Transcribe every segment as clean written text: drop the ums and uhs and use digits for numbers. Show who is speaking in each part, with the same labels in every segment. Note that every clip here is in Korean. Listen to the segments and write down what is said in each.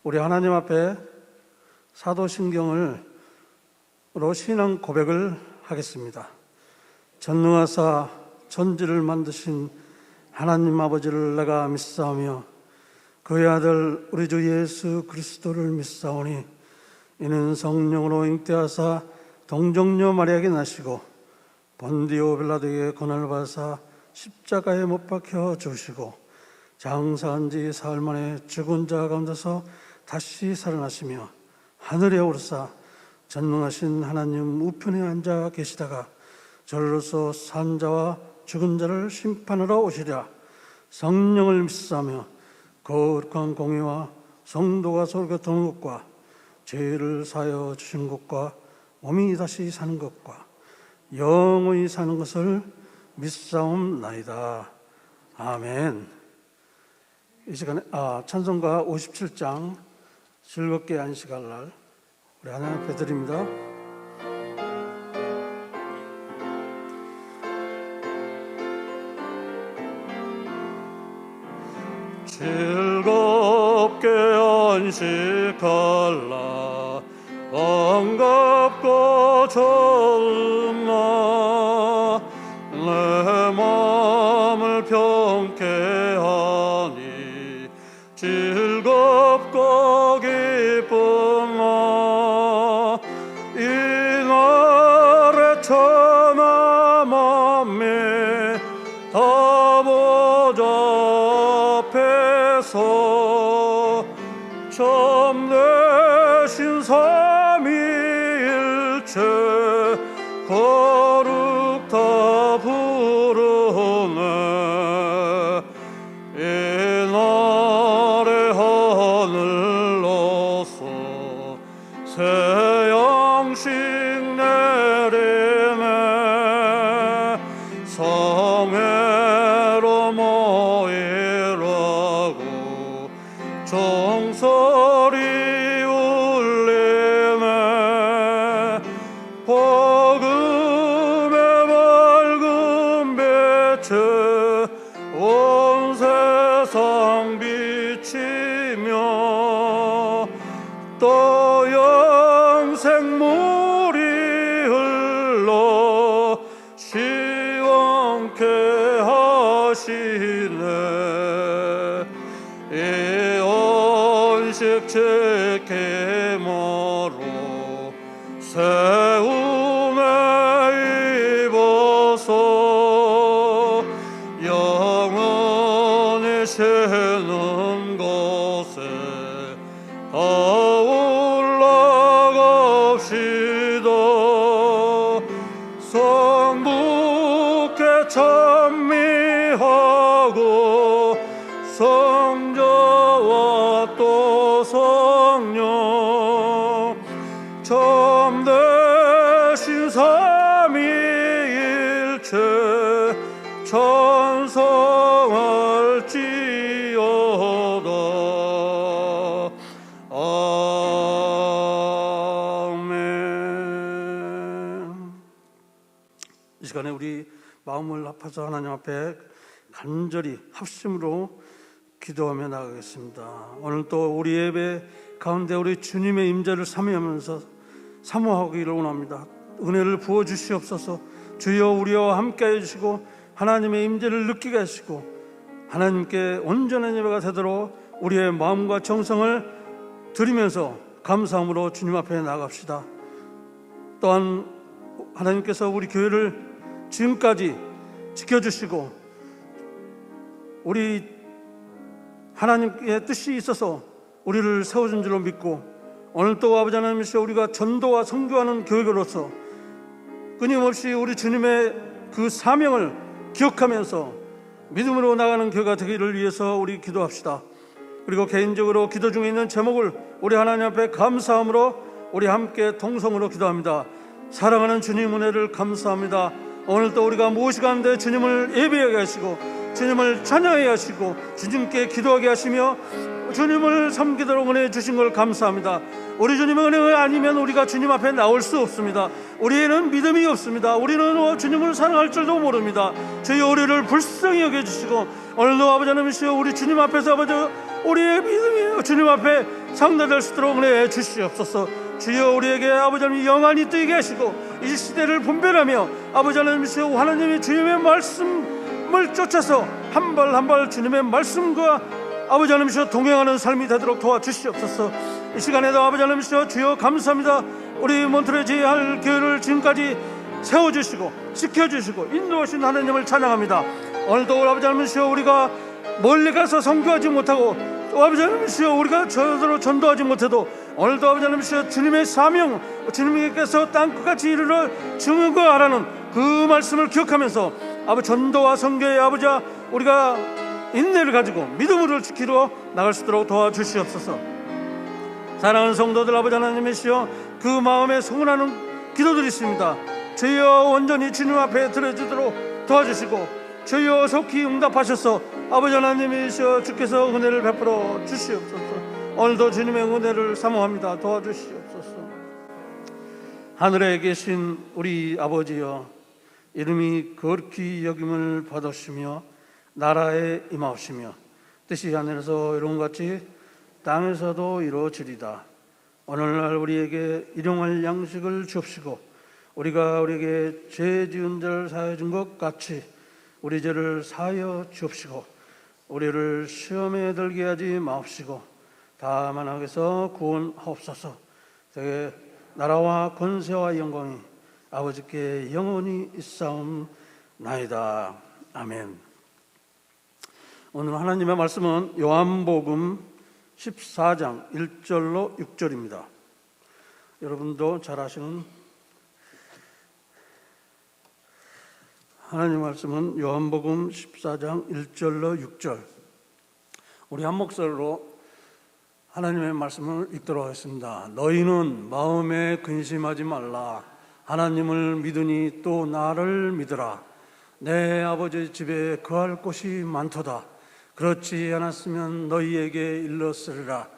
Speaker 1: 우리 하나님 앞에 사도신경으로 신앙 고백을 하겠습니다. 전능하사 천지를 만드신 하나님 아버지를 내가 믿사오며 그의 아들 우리 주 예수 그리스도를 믿사오니 이는 성령으로 잉태하사 동정녀 마리아에게 나시고 본디오 빌라도에게 고난을 받으사 십자가에 못 박혀 죽으시고 장사한 지 사흘 만에 죽은 자 가운데서 다시 살아나시며 하늘에 오르사 전능하신 하나님 우편에 앉아 계시다가 저로서 산 자와 죽은 자를 심판하러 오시리라. 성령을 믿사오며 거룩한 공의와 성도가 서로 교통하는 것과 죄를 사하여 주신 것과 몸이 다시 사는 것과 영원히 사는 것을 믿사옵나이다. 아멘. 이 시간에 찬송가 57장 즐겁게 안식할 날 우리 하나님 앞에 드립니다. 즐겁게 안식할 날 반갑고 좋은 날 내 마음을 평케 하니 즐겁고 기쁜 날 이 날에 천하 만민 다 보좌 앞에서 참되신 삼위일체 거룩 다 부르네. 이 날에 하늘로서 새 양식 내리네. 성회로 모이라고 종소리 울리네. 복음의 밝은 빛에 온 세상 비치며 또 영생물이 흘러 시원케 하시네. 이 온식 지킴으로 세움에 입어서 영원히 쉬는 곳에 다 올라갑시다. 성부께 찬미하고 성자와 또 성령 참되신 삼위일체 찬송할지어다. 아멘. 이 시간에 우리 마음을 합해서 하나님 앞에 간절히 합심으로 기도하며 나가겠습니다. 오늘 또 우리 예배 가운데 우리 주님의 임재를 사모하기를 원합니다. 은혜를 부어주시옵소서. 주여 우리와 함께 해주시고 하나님의 임재를 느끼게 하시고 하나님께 온전한 예배가 되도록 우리의 마음과 정성을 드리면서 감사함으로 주님 앞에 나갑시다. 또한 하나님께서 우리 교회를 지금까지 지켜주시고 우리 하나님의 뜻이 있어서 우리를 세워준 줄로 믿고 오늘 또 아버지 하나님이시여 우리가 전도와 선교하는 교회로서 끊임없이 우리 주님의 그 사명을 기억하면서 믿음으로 나가는 교회가 되기를 위해서 우리 기도합시다. 그리고 개인적으로 기도 중에 있는 제목을 우리 하나님 앞에 감사함으로 우리 함께 통성으로 기도합니다. 사랑하는 주님 은혜를 감사합니다. 오늘 또 우리가 무엇이 가운데 주님을 예배하게 하시고 주님을 찬양하게 하시고 주님께 기도하게 하시며 주님을 섬기도록 은혜 주신 걸 감사합니다. 우리 주님의 은혜가 아니면 우리가 주님 앞에 나올 수 없습니다. 우리에는 믿음이 없습니다. 우리는 주님을 사랑할 줄도 모릅니다. 주여 우리를 불쌍히 여겨주시고 오늘도 아버지 하나님이시여 우리 주님 앞에서 아버지 우리의 믿음이 주님 앞에 상달될 수 있도록 은혜해 주시옵소서. 주여 우리에게 아버지 하나님 영안이 뜨게 하시고 이 시대를 분별하며 아버지 하나님이시여 하나님의 주님의 말씀을 쫓아서 한 발 한 발 주님의 말씀과 아버지 하나님이시여 동행하는 삶이 되도록 도와주시옵소서. 이 시간에도 아버지 하나님이시여 주여 감사합니다. 우리 몬트레 제할 교회를 지금까지 세워주시고 지켜주시고 인도하신 하나님을 찬양합니다. 오늘도 아버지 하나님이시여 우리가 멀리 가서 선교하지 못하고 또 아버지 하나님이시여 우리가 저대로 전도하지 못해도 오늘도 아버지 하나님이시여 주님의 사명, 주님께서 땅끝까지 이르러 증거하라는 그 말씀을 기억하면서 아버지 전도와 선교의 아버지 우리가 인내를 가지고 믿음으로 지키러 나갈 수 있도록 도와주시옵소서. 사랑하는 성도들 아버지 하나님이시여 그 마음에 성원하는 기도들이 있습니다. 주여 온전히 주님 앞에 드려지도록 도와주시고 주여 속히 응답하셔서 아버지 하나님이시여 주께서 은혜를 베풀어 주시옵소서. 오늘도 주님의 은혜를 사모합니다. 도와주시옵소서. 하늘에 계신 우리 아버지여 이름이 거룩히 여김을 받으시며 나라에 임하옵시며 뜻이 하늘에서 이룬 같이 땅에서도 이루어지리다. 오늘날 우리에게 일용할 양식을 주옵시고 우리가 우리에게 죄 지은 자를 사하여 준 것 같이 우리 죄를 사하여 주옵시고 우리를 시험에 들게 하지 마옵시고 다만 악에서 구원하옵소서. 되게 나라와 권세와 영광이 아버지께 영원히 있사옵나이다. 아멘. 오늘 하나님의 말씀은 요한복음 14장 1절로 6절입니다. 여러분도 잘 아시는 하나님의 말씀은 요한복음 14장 1절로 6절. 우리 한 목소리로 하나님의 말씀을 읽도록 하겠습니다. 너희는 마음에 근심하지 말라. 하나님을 믿으니 또 나를 믿으라. 내 아버지 집에 거할 곳이 많도다. 그렇지 않았으면 너희에게 일렀으리라.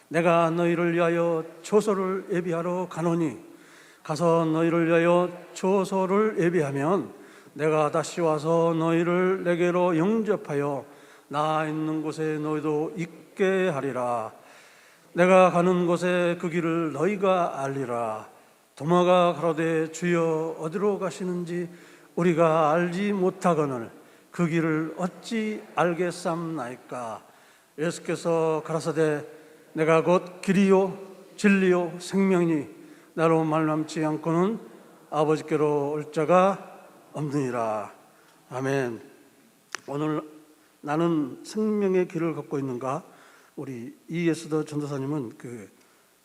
Speaker 1: 내가 너희를 위하여 초소를 예비하러 가노니 가서 너희를 위하여 초소를 예비하면 내가 다시 와서 너희를 내게로 영접하여 나 있는 곳에 너희도 있게 하리라. 내가 가는 곳에 그 길을 너희가 알리라. 도마가 가로되 주여 어디로 가시는지 우리가 알지 못하거늘 그 길을 어찌 알겠삼나이까. 예수께서 가라사대 내가 곧 길이요 진리요 생명이니 나로 말함치 않고는 아버지께로 올 자가 없느니라. 아멘. 오늘 나는 생명의 길을 걷고 있는가? 우리 이예수도 전도사님은 그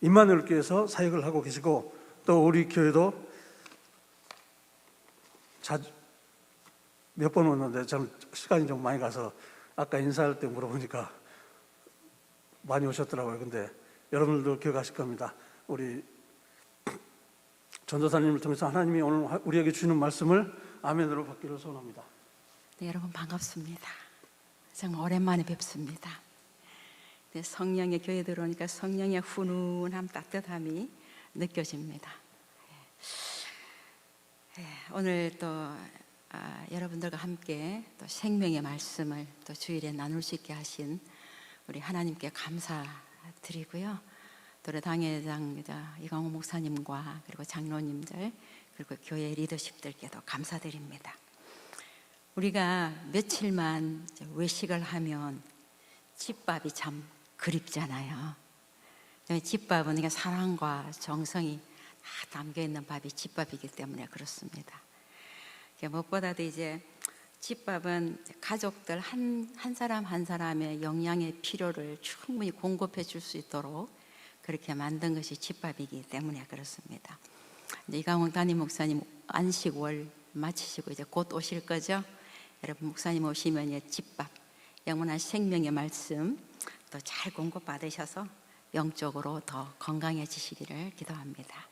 Speaker 1: 임마누엘 교회에서 사역을 하고 계시고 또 우리 교회도 자주 몇 번 오는데 저는 시간이 좀 많이 가서 아까 인사할 때 물어보니까 많이 오셨더라고요. 근데 여러분들도 기억하실 겁니다. 우리 전도사님을 통해서 하나님이 오늘 우리에게 주는 말씀을 아멘으로 받기를 소원합니다.
Speaker 2: 네, 여러분 반갑습니다. 정말 오랜만에 뵙습니다. 네, 성령의 교회 들어오니까 성령의 훈훈함, 따뜻함이 느껴집니다. 네, 오늘 또 여러분들과 함께 또 생명의 말씀을 또 주일에 나눌 수 있게 하신 우리 하나님께 감사드리고요. 또 우리 당회장 이광호 목사님과 그리고 장로님들 그리고 교회 리더십들께도 감사드립니다. 우리가 며칠만 외식을 하면 집밥이 참 그립잖아요. 집밥은 그냥 사랑과 정성이 다 담겨있는 밥이 집밥이기 때문에 그렇습니다. 무엇보다도 이제 집밥은 가족들 한 사람 한 사람의 영양의 필요를 충분히 공급해 줄 수 있도록 그렇게 만든 것이 집밥이기 때문에 그렇습니다. 이광호 담임 목사님 안식월 마치시고 이제 곧 오실 거죠? 여러분 목사님 오시면 집밥, 영원한 생명의 말씀 또 잘 공급받으셔서 영적으로 더 건강해지시기를 기도합니다.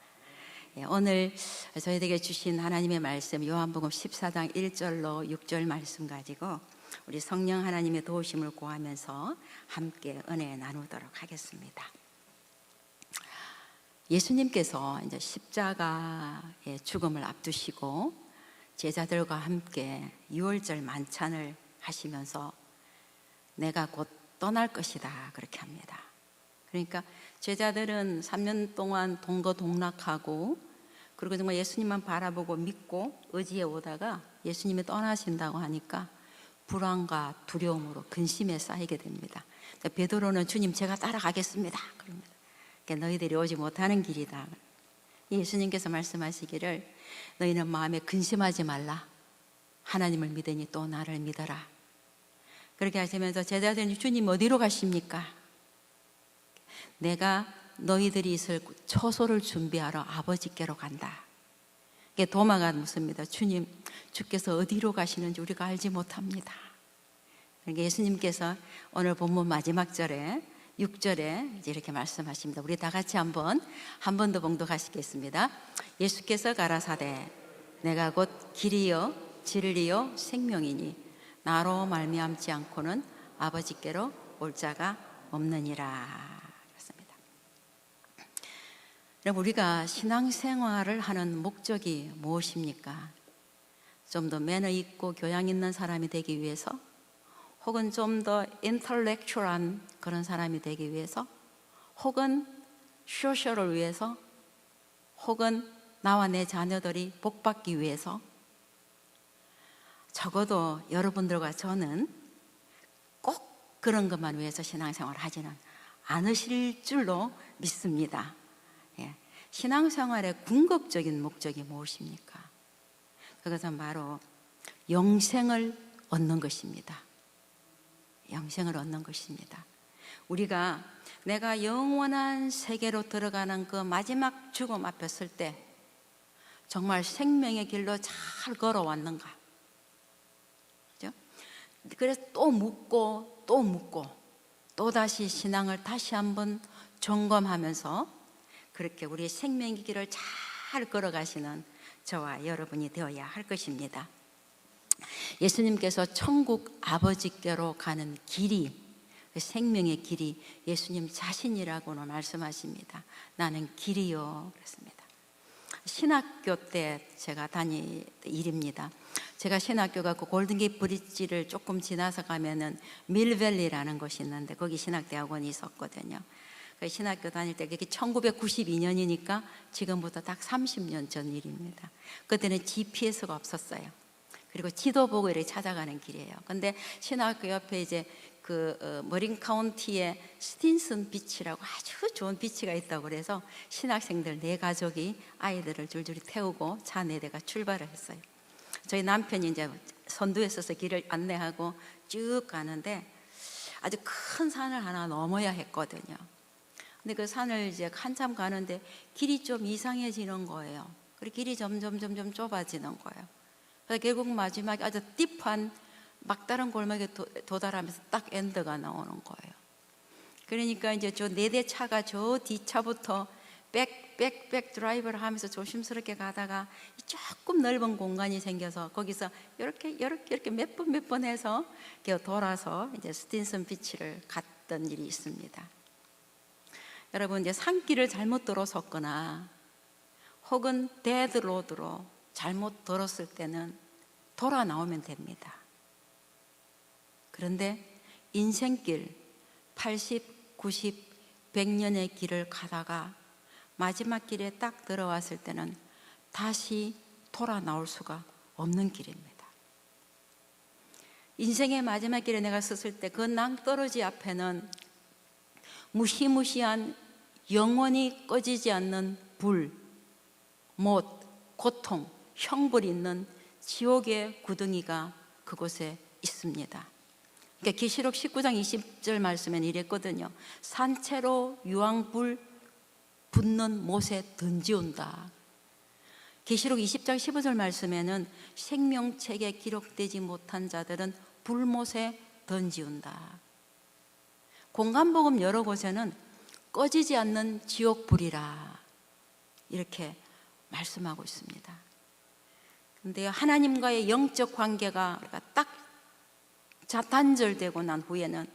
Speaker 2: 오늘 저희에게 주신 하나님의 말씀 요한복음 14장 1절로 6절 말씀 가지고 우리 성령 하나님의 도우심을 구하면서 함께 은혜 나누도록 하겠습니다. 예수님께서 이제 십자가의 죽음을 앞두시고 제자들과 함께 유월절 만찬을 하시면서 내가 곧 떠날 것이다 그렇게 합니다. 그러니까 제자들은 3년 동안 동거동락하고 그리고 정말 예수님만 바라보고 믿고 의지해 오다가 예수님이 떠나신다고 하니까 불안과 두려움으로 근심에 쌓이게 됩니다. 베드로는 주님 제가 따라가겠습니다. 그럽니다. 그러니까 너희들이 오지 못하는 길이다. 예수님께서 말씀하시기를 너희는 마음에 근심하지 말라. 하나님을 믿으니 또 나를 믿어라. 그렇게 하시면서 제자들이 주님 어디로 가십니까? 내가 너희들이 있을 처소를 준비하러 아버지께로 간다. 도마가 묻습니다. 주님, 주께서 어디로 가시는지 우리가 알지 못합니다. 그러니까 예수님께서 오늘 본문 마지막 절에 6절에 이제 이렇게 말씀하십니다. 우리 다 같이 한 번 더 봉독하시겠습니다. 예수께서 가라사대 내가 곧 길이요 진리요 생명이니 나로 말미암지 않고는 아버지께로 올 자가 없느니라. 그렇습니다. 여러분, 우리가 신앙생활을 하는 목적이 무엇입니까? 좀 더 매너 있고 교양 있는 사람이 되기 위해서, 혹은 좀 더 인텔렉츄얼한 그런 사람이 되기 위해서, 혹은 소셜을 위해서, 혹은 나와 내 자녀들이 복받기 위해서, 적어도 여러분들과 저는 꼭 그런 것만 위해서 신앙생활을 하지는 않으실 줄로 믿습니다. 예. 신앙생활의 궁극적인 목적이 무엇입니까? 그것은 바로 영생을 얻는 것입니다. 영생을 얻는 것입니다. 우리가 내가 영원한 세계로 들어가는 그 마지막 죽음 앞에 설 때 정말 생명의 길로 잘 걸어왔는가? 그렇죠? 그래서 또 묻고 또 묻고 또 다시 신앙을 다시 한번 점검하면서 그렇게 우리의 생명의 길을 잘 걸어가시는 저와 여러분이 되어야 할 것입니다. 예수님께서 천국 아버지께로 가는 길이, 그 생명의 길이 예수님 자신이라고는 말씀하십니다. 나는 길이요 그랬습니다. 신학교 때 제가 다닐 일입니다. 제가 신학교가 그 골든게이트 브릿지를 조금 지나서 가면은 밀밸리라는 곳이 있는데 거기 신학대학원이 있었거든요. 그 신학교 다닐 때 그게 1992년이니까 지금부터 딱 30년 전 일입니다. 그때는 GPS가 없었어요. 그리고 지도 보고 이렇게 찾아가는 길이에요. 근데 신학교 옆에 이제 머린 카운티에 스틴슨 비치라고 아주 좋은 비치가 있다고 그래서 신학생들 4가족이 아이들을 줄줄이 태우고 차 4대가 출발을 했어요. 저희 남편이 이제 선두에 서서 길을 안내하고 쭉 가는데 아주 큰 산을 하나 넘어야 했거든요. 근데 그 산을 이제 한참 가는데 길이 좀 이상해지는 거예요. 그리고 길이 점점 좁아지는 거예요. 그래서 결국 마지막에 아주 딥한 막다른 골목에 도달하면서 딱 엔드가 나오는 거예요. 그러니까 이제 저 4대 차가 저 뒷차부터 백 드라이브를 하면서 조심스럽게 가다가 조금 넓은 공간이 생겨서 거기서 이렇게 몇 번 해서 돌아서 이제 스틴슨 비치를 갔던 일이 있습니다. 여러분, 이제 산길을 잘못 들어섰거나 혹은 데드 로드로 잘못 들었을 때는 돌아 나오면 됩니다. 그런데 인생길 80, 90, 100년의 길을 가다가 마지막 길에 딱 들어왔을 때는 다시 돌아 나올 수가 없는 길입니다. 인생의 마지막 길에 내가 섰을 때 그 낭떠러지 앞에는 무시무시한 영원히 꺼지지 않는 불, 못, 고통, 형벌이 있는 지옥의 구덩이가 그곳에 있습니다. 그러니까 계시록 19장 20절 말씀엔 이랬거든요. 산채로 유황불 붙는 못에 던지온다. 계시록 20장 15절 말씀에는 생명책에 기록되지 못한 자들은 불못에 던지온다. 공간복음 여러 곳에는 꺼지지 않는 지옥불이라 이렇게 말씀하고 있습니다. 그런데 하나님과의 영적 관계가 딱 단절되고 난 후에는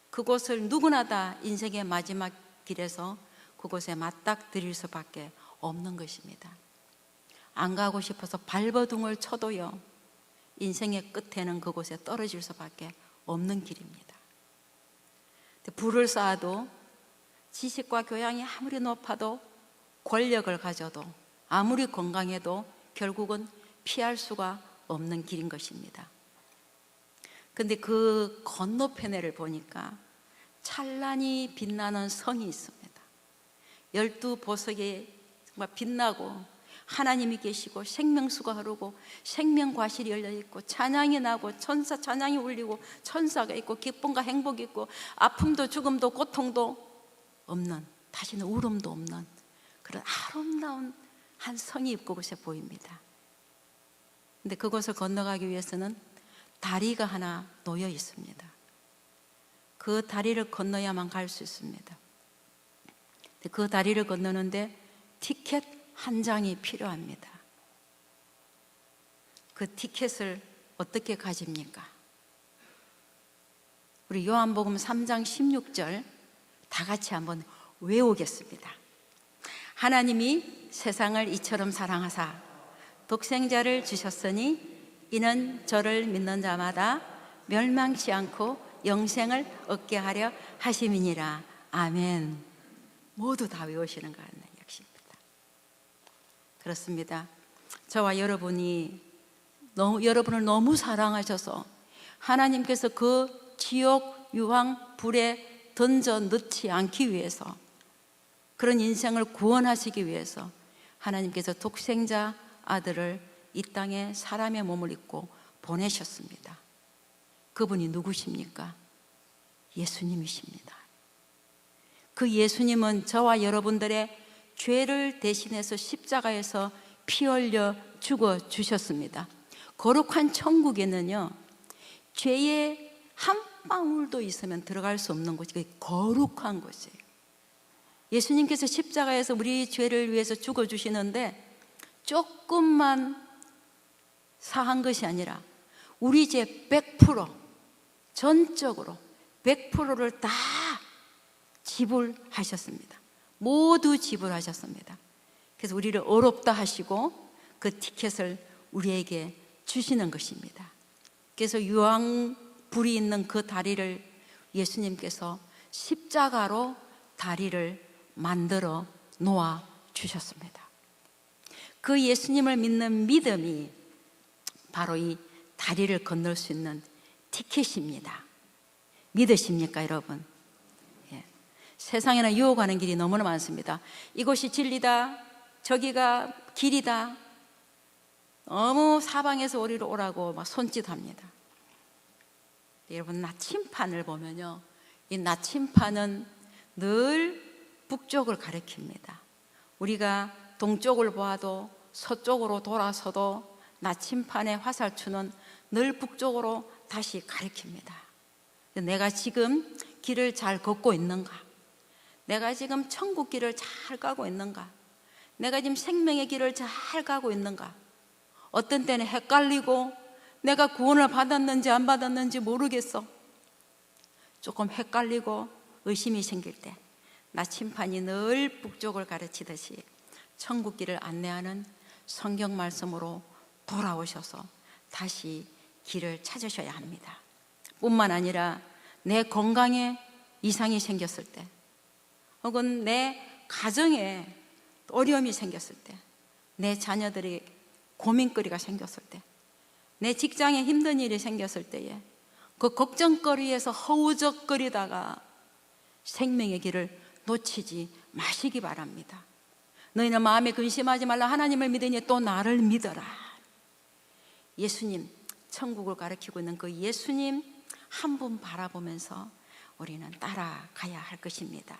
Speaker 2: 그곳을 누구나 다 인생의 마지막 길에서 그곳에 맞닥뜨릴 수밖에 없는 것입니다. 안 가고 싶어서 발버둥을 쳐도요, 인생의 끝에는 그곳에 떨어질 수밖에 없는 길입니다. 불을 쌓아도 지식과 교양이 아무리 높아도 권력을 가져도 아무리 건강해도 결국은 피할 수가 없는 길인 것입니다. 근데 그 건너편에를 보니까 찬란히 빛나는 성이 있습니다. 12보석이 정말 빛나고 하나님이 계시고 생명수가 흐르고 생명과실이 열려있고 찬양이 나고 천사 찬양이 울리고 천사가 있고 기쁨과 행복이 있고 아픔도 죽음도 고통도 없는, 다시는 울음도 없는 그런 아름다운 한 성이 그곳에 보입니다. 근데 그곳을 건너가기 위해서는 다리가 하나 놓여 있습니다. 그 다리를 건너야만 갈 수 있습니다. 그 다리를 건너는데 티켓 한 장이 필요합니다. 그 티켓을 어떻게 가집니까? 우리 요한복음 3장 16절 다 같이 한번 외우겠습니다. 하나님이 세상을 이처럼 사랑하사 독생자를 주셨으니 이는 저를 믿는 자마다 멸망치 않고 영생을 얻게 하려 하심이니라. 아멘. 모두 다 외우시는 것 같네요. 역시입니다. 그렇습니다. 저와 여러분을 너무 사랑하셔서 하나님께서 그 지옥 유황 불에 던져 넣지 않기 위해서, 그런 인생을 구원하시기 위해서 하나님께서 독생자 아들을 이 땅에 사람의 몸을 입고 보내셨습니다. 그분이 누구십니까? 예수님이십니다. 그 예수님은 저와 여러분들의 죄를 대신해서 십자가에서 피 흘려 죽어 주셨습니다. 거룩한 천국에는요, 죄의 한 방울도 있으면 들어갈 수 없는 곳이 거룩한 곳이에요. 예수님께서 십자가에서 우리 죄를 위해서 죽어 주시는데 조금만 사한 것이 아니라 우리 죄 100%, 전적으로 100%를 다 지불하셨습니다. 모두 지불하셨습니다. 그래서 우리를 어렵다 하시고 그 티켓을 우리에게 주시는 것입니다. 그래서 유황불이 있는 그 다리를 예수님께서 십자가로 다리를 만들어 놓아 주셨습니다. 그 예수님을 믿는 믿음이 바로 이 다리를 건널 수 있는 티켓입니다. 믿으십니까, 여러분? 예. 세상에는 유혹하는 길이 너무나 많습니다. 이곳이 진리다, 저기가 길이다, 너무 사방에서 우리를 오라고 막 손짓합니다. 여러분, 나침판을 보면요, 이 나침판은 늘 북쪽을 가리킵니다. 우리가 동쪽을 보아도 서쪽으로 돌아서도 나침판의 화살추는 늘 북쪽으로 다시 가리킵니다. 내가 지금 길을 잘 걷고 있는가? 내가 지금 천국 길을 잘 가고 있는가? 내가 지금 생명의 길을 잘 가고 있는가? 어떤 때는 헷갈리고 내가 구원을 받았는지 안 받았는지 모르겠어. 조금 헷갈리고 의심이 생길 때 나침판이 늘 북쪽을 가르치듯이 천국 길을 안내하는 성경 말씀으로 돌아오셔서 다시 길을 찾으셔야 합니다. 뿐만 아니라 내 건강에 이상이 생겼을 때, 혹은 내 가정에 어려움이 생겼을 때, 내 자녀들이 고민거리가 생겼을 때, 내 직장에 힘든 일이 생겼을 때에 그 걱정거리에서 허우적거리다가 생명의 길을 놓치지 마시기 바랍니다. 너희는 마음에 근심하지 말라. 하나님을 믿으니 또 나를 믿어라. 예수님, 천국을 가리키고 있는 그 예수님 한 분 바라보면서 우리는 따라가야 할 것입니다.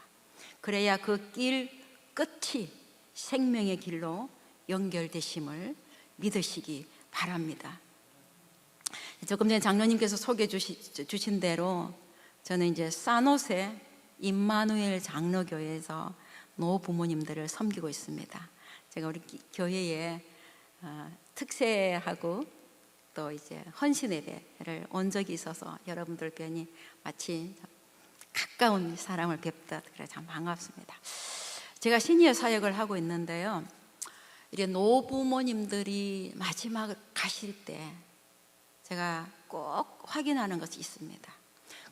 Speaker 2: 그래야 그 길 끝이 생명의 길로 연결되심을 믿으시기 바랍니다. 조금 전에 장로님께서 소개해 주신 대로 저는 이제 산호세 임마누엘 장로교회에서 노부모님들을 섬기고 있습니다. 제가 우리 교회에 특세하고 또 이제 헌신 예배를 온 적이 있어서 여러분들 뵈니 마치 가까운 사람을 뵙다 그래 참 반갑습니다. 제가 시니어 사역을 하고 있는데요, 이제 노부모님들이 마지막 가실 때 제가 꼭 확인하는 것이 있습니다.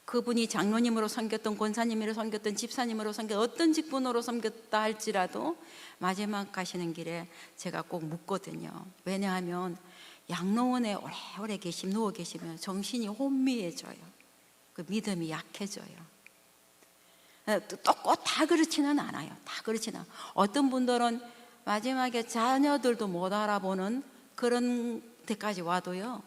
Speaker 2: 그분이 장로님으로 섬겼던, 권사님으로 섬겼던, 집사님으로 섬겼던, 어떤 직분으로 섬겼다 할지라도 마지막 가시는 길에 제가 꼭 묻거든요. 왜냐하면 양로원에 오래오래 누워 계시면 정신이 혼미해져요. 그 믿음이 약해져요. 또 꼭 다 그렇지는 않아요. 다 그렇지는 않아요. 어떤 분들은 마지막에 자녀들도 못 알아보는 그런 데까지 와도요,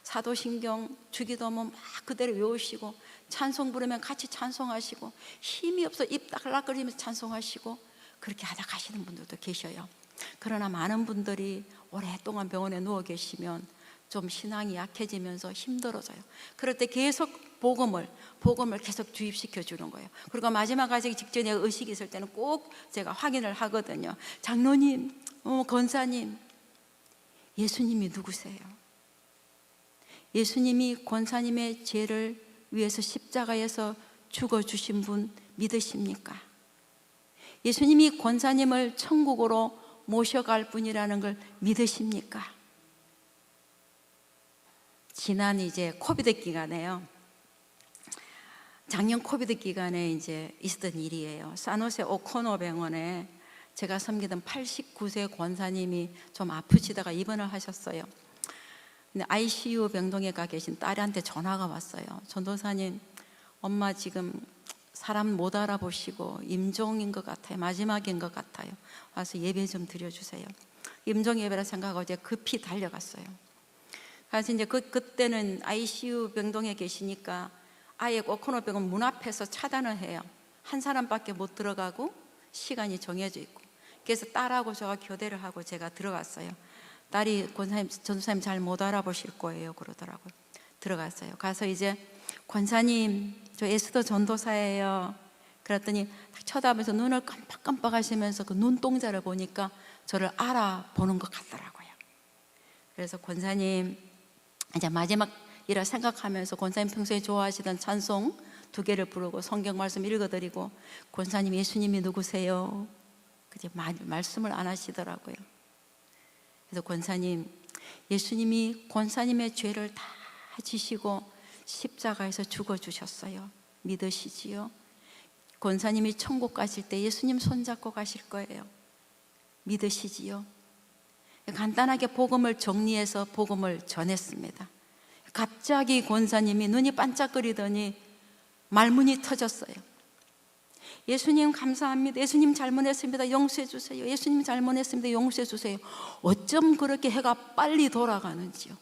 Speaker 2: 사도신경, 주기도문 막 그대로 외우시고, 찬송 부르면 같이 찬송하시고, 힘이 없어 입 딸락거리면서 찬송하시고, 그렇게 하다 가시는 분들도 계셔요. 그러나 많은 분들이 오랫동안 병원에 누워 계시면 좀 신앙이 약해지면서 힘들어져요. 그럴 때 계속 복음을 계속 주입시켜 주는 거예요. 그리고 마지막 가시기 직전에 의식이 있을 때는 꼭 제가 확인을 하거든요. 장로님, 권사님, 예수님이 누구세요? 예수님이 권사님의 죄를 위해서 십자가에서 죽어주신 분 믿으십니까? 예수님이 권사님을 천국으로 모셔갈 분이라는 걸 믿으십니까? 지난 이제 코비드 기간에요. 작년 코비드 기간에 이제 있었던 일이에요. 산호세 오코노 병원에 제가 섬기던 89세 권사님이 좀 아프시다가 입원을 하셨어요. 근데 ICU 병동에 가 계신 딸한테 전화가 왔어요. 전도사님, 엄마 지금 사람 못 알아보시고 임종인 것 같아요. 마지막인 것 같아요. 와서 예배 좀 드려주세요. 임종 예배라 생각하고 이제 급히 달려갔어요. 그래서 이제 그때는 ICU 병동에 계시니까 아예 오코노 병원 문 앞에서 차단을 해요. 한 사람밖에 못 들어가고 시간이 정해져 있고. 그래서 딸하고 저가 교대를 하고 제가 들어갔어요. 딸이 권사님, 전도사님 잘 못 알아보실 거예요 그러더라고요. 들어갔어요. 가서 이제 권사님, 저 에스더 전도사예요. 그랬더니 딱 쳐다보면서 눈을 깜빡깜빡 하시면서 그 눈동자를 보니까 저를 알아보는 것 같더라고요. 그래서 권사님, 이제 마지막이라 생각하면서 권사님 평소에 좋아하시던 찬송 2개를 부르고 성경 말씀 읽어드리고, 권사님 예수님이 누구세요? 그제 말씀을 안 하시더라고요. 그래서 권사님, 예수님이 권사님의 죄를 다 지시고 십자가에서 죽어주셨어요. 믿으시지요? 권사님이 천국 가실 때 예수님 손잡고 가실 거예요. 믿으시지요? 간단하게 복음을 정리해서 복음을 전했습니다. 갑자기 권사님이 눈이 반짝거리더니 말문이 터졌어요. 예수님 감사합니다. 예수님 잘못했습니다. 용서해 주세요. 예수님 잘못했습니다. 용서해 주세요. 어쩜 그렇게 해가 빨리 돌아가는지요.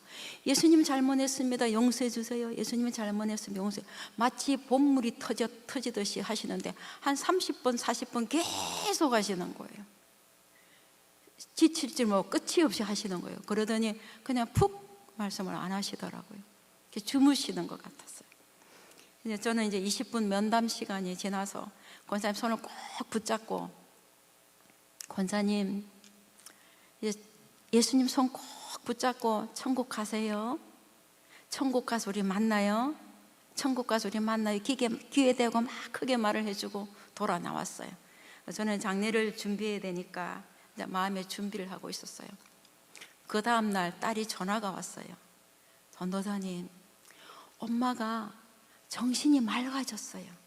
Speaker 2: 예수님 잘못했습니다. 용서해 주세요. 예수님 잘못했습니다. 용서해. 마치 봇물이 터지듯이 하시는데 한 30번 40번 계속 하시는 거예요. 지칠 줄 모르고 끝이 없이 하시는 거예요. 그러더니 그냥 푹 말씀을 안 하시더라고요. 주무시는 것 같았어요. 저는 이제 20분 면담 시간이 지나서 권사님 손을 꼭 붙잡고, 권사님, 예수님 손 꼭 붙잡고 천국 가세요. 천국 가서 우리 만나요. 천국 가서 우리 만나요. 귀에 대고 막 크게 말을 해주고 돌아 나왔어요. 저는 장례를 준비해야 되니까 이제 마음의 준비를 하고 있었어요. 그 다음날 딸이 전화가 왔어요. 전도사님, 엄마가 정신이 맑아졌어요.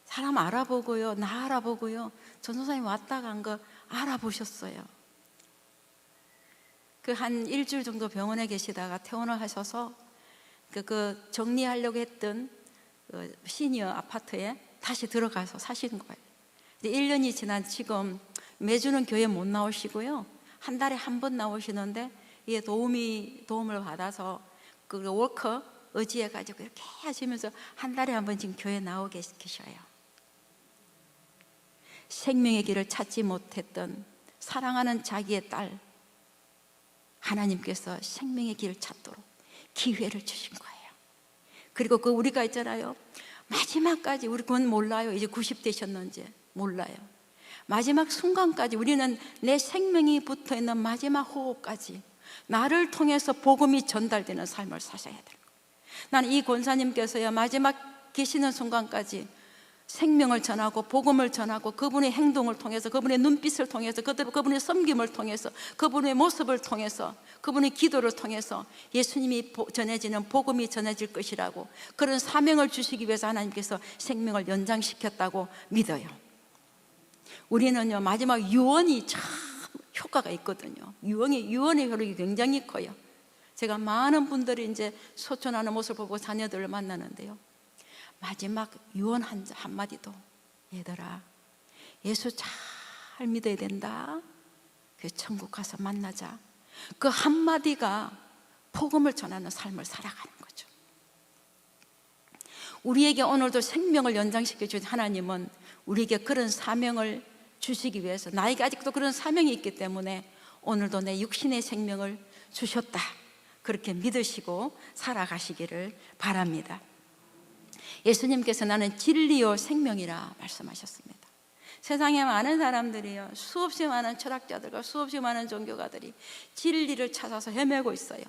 Speaker 2: 사람 알아보고요, 나 알아보고요, 전도사님 왔다 간 거 알아보셨어요. 그 한 일주일 정도 병원에 계시다가 퇴원을 하셔서 그 정리하려고 했던 그 시니어 아파트에 다시 들어가서 사시는 거예요. 이제 1년이 지난 지금 매주는 교회 못 나오시고요, 한 달에 한 번 나오시는데 이게 도움을 받아서 그 워커 의지해 가지고 이렇게 하시면서 한 달에 한 번 지금 교회 나오고 계셔요. 생명의 길을 찾지 못했던 사랑하는 자기의 딸, 하나님께서 생명의 길을 찾도록 기회를 주신 거예요. 그리고 그 우리가 있잖아요, 마지막까지 우리 그건 몰라요. 이제 90 되셨는지 몰라요. 마지막 순간까지 우리는 내 생명이 붙어있는 마지막 호흡까지 나를 통해서 복음이 전달되는 삶을 사셔야 돼요. 나는 이 권사님께서요, 마지막 계시는 순간까지 생명을 전하고 복음을 전하고 그분의 행동을 통해서, 그분의 눈빛을 통해서, 그분의 섬김을 통해서, 그분의 모습을 통해서, 그분의 기도를 통해서 예수님이 전해지는 복음이 전해질 것이라고, 그런 사명을 주시기 위해서 하나님께서 생명을 연장시켰다고 믿어요. 우리는요, 마지막 유언이 참 효과가 있거든요. 유언의 효력이 굉장히 커요. 제가 많은 분들이 이제 소천하는 모습을 보고 자녀들을 만나는데요, 마지막 유언 한마디도, 얘들아, 예수 잘 믿어야 된다, 그 천국 가서 만나자, 그 한마디가 복음을 전하는 삶을 살아가는 거죠. 우리에게 오늘도 생명을 연장시켜 주신 하나님은 우리에게 그런 사명을 주시기 위해서, 나에게 아직도 그런 사명이 있기 때문에 오늘도 내 육신의 생명을 주셨다, 그렇게 믿으시고 살아가시기를 바랍니다. 예수님께서 나는 진리요 생명이라 말씀하셨습니다. 세상에 많은 사람들이요, 수없이 많은 철학자들과 수없이 많은 종교가들이 진리를 찾아서 헤매고 있어요.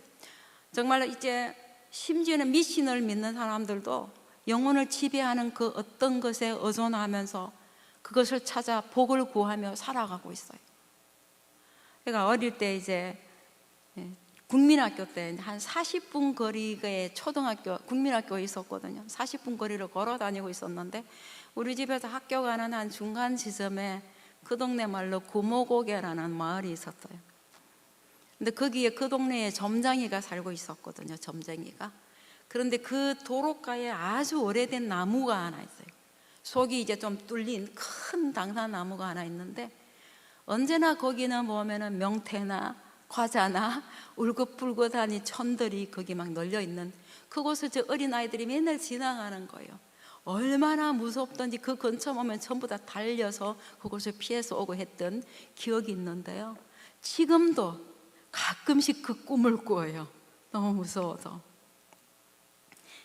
Speaker 2: 정말 이제 심지어는 미신을 믿는 사람들도 영혼을 지배하는 그 어떤 것에 의존하면서 그것을 찾아 복을 구하며 살아가고 있어요. 제가 어릴 때 이제 국민학교 때 한 40분 거리에 초등학교, 국민학교에 있었거든요. 40분 거리를 걸어 다니고 있었는데, 우리 집에서 학교 가는 한 중간 지점에 그 동네 말로 구모고개라는 마을이 있었어요. 근데 거기에 그 동네에 점쟁이가 살고 있었거든요. 점쟁이가. 그런데 그 도로가에 아주 오래된 나무가 하나 있어요. 속이 이제 좀 뚫린 큰 당산나무가 하나 있는데, 언제나 거기는 보면은 명태나 과자나 울긋불긋하니 천들이 거기 막 널려있는 그곳을 저 어린아이들이 맨날 지나가는 거예요. 얼마나 무섭던지 그 근처 오면 전부 다 달려서 그곳을 피해서 오고 했던 기억이 있는데요, 지금도 가끔씩 그 꿈을 꿔요. 너무 무서워서.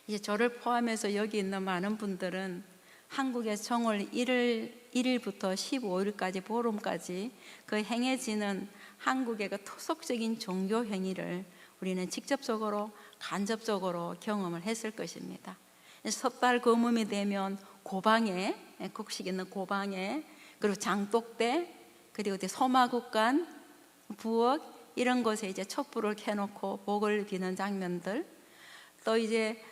Speaker 2: 이제 저를 포함해서 여기 있는 많은 분들은 한국의 정월 1일부터 15일까지 보름까지 그 행해지는 한국의 그 토속적인 종교 행위를 우리는 직접적으로 간접적으로 경험을 했을 것입니다. 섣달 거음이 되면 고방에, 곡식 있는 고방에, 그리고 장독대, 그리고 소마국간, 부엌, 이런 곳에 이제 촛불을 켜놓고 복을 비는 장면들, 또 이제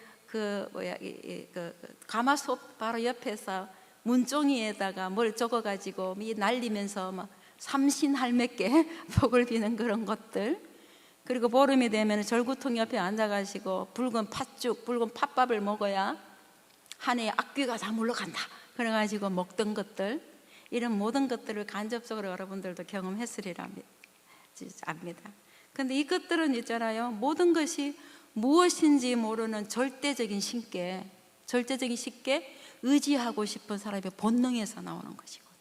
Speaker 2: 가마솥 바로 옆에서 문종이에다가 뭘 적어가지고 날리면서 막 삼신할매께 복을 비는 그런 것들, 그리고 보름이 되면 절구통 옆에 앉아가지고 붉은 팥죽, 붉은 팥밥을 먹어야 한 해의 악귀가 다 물러간다, 그래가지고 먹던 것들, 이런 모든 것들을 간접적으로 여러분들도 경험했으리라 압니다. 근데 이것들은 있잖아요, 모든 것이 무엇인지 모르는 절대적인 신께 의지하고 싶은 사람의 본능에서 나오는 것이거든요.